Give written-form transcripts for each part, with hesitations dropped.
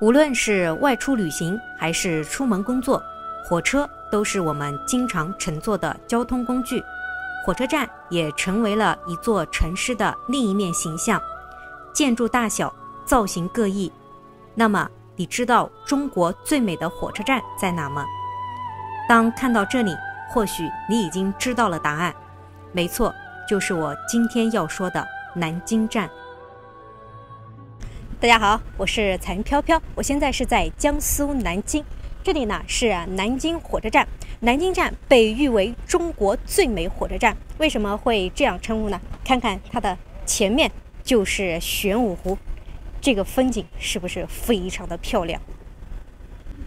无论是外出旅行还是出门工作，火车都是我们经常乘坐的交通工具。火车站也成为了一座城市的另一面形象，建筑大小、造型各异。那么，你知道中国最美的火车站在哪吗？当看到这里，或许你已经知道了答案。没错，就是我今天要说的南京站。大家好，我是彩云飘飘，我现在是在江苏南京，这里呢是南京火车站。南京站被誉为中国最美火车站，为什么会这样称呼呢？看看它的前面就是玄武湖，这个风景是不是非常的漂亮？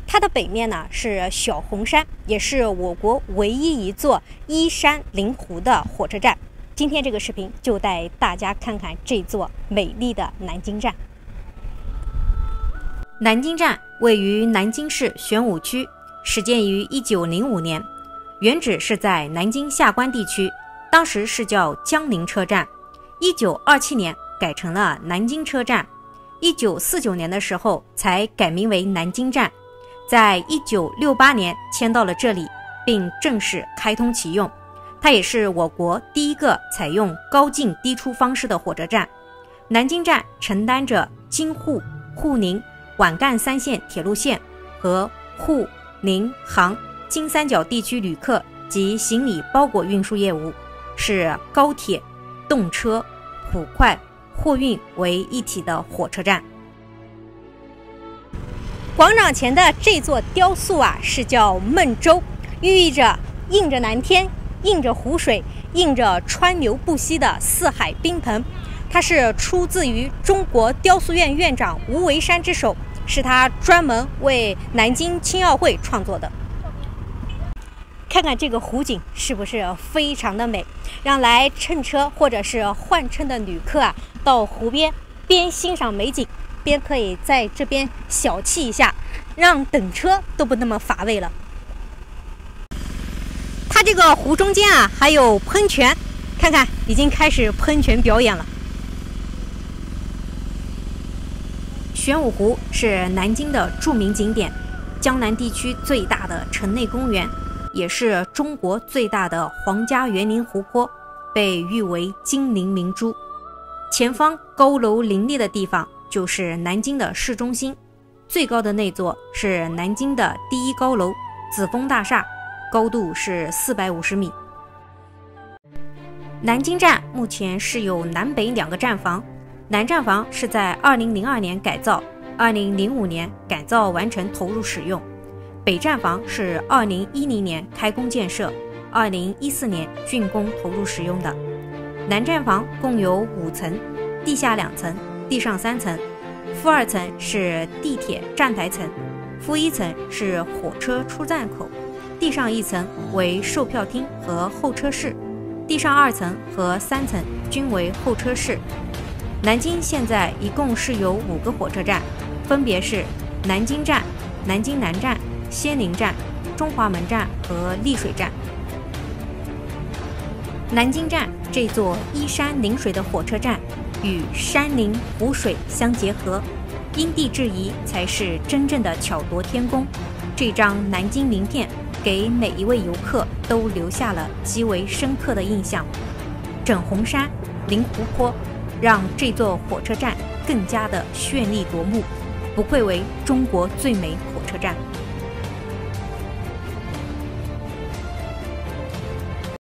它的北面呢是小红山，也是我国唯一一座依山临湖的火车站。今天这个视频就带大家看看这座美丽的南京站。南京站位于南京市玄武区，始建于1905年，原址是在南京下关地区，当时是叫江宁车站。1927年改成了南京车站，1949年的时候才改名为南京站，在1968年迁到了这里，并正式开通启用。它也是我国第一个采用高进低出方式的火车站。南京站承担着京沪、沪宁、皖赣三线铁路线和沪、宁、杭、金三角地区旅客及行李包裹运输业务，是高铁、动车、普快、货运为一体的火车站。广场前的这座雕塑是叫孟州，寓意着映着蓝天，映着湖水，映着川流不息的四海宾朋。它是出自于中国雕塑院院长吴为山之手，是他专门为南京青奥会创作的。看看这个湖景是不是非常的美，让来乘车或者是换乘的旅客到湖边边欣赏美景，边可以在这边小憩一下，让等车都不那么乏味了。它这个湖中间还有喷泉，看看已经开始喷泉表演了。玄武湖是南京的著名景点，江南地区最大的城内公园，也是中国最大的皇家园林湖泊，被誉为金陵明珠。前方高楼林立的地方就是南京的市中心，最高的那座是南京的第一高楼紫峰大厦，高度是450米。南京站目前是有南北两个站房，南站房是在2002年改造，2005年改造完成投入使用。北站房是2010年开工建设，2014年竣工投入使用的。南站房共有5层，地下2层，地上3层。负2层是地铁站台层，负1层是火车出站口，地上1层为售票厅和候车室，地上2层和3层均为候车室。南京现在一共是有5个火车站，分别是南京站、南京南站、仙林站、中华门站和丽水站。南京站这座依山临水的火车站，与山林湖水相结合，因地制宜才是真正的巧夺天工。这张南京名片给每一位游客都留下了极为深刻的印象。整红山、临湖泊，让这座火车站更加的绚丽夺目，不愧为中国最美火车站。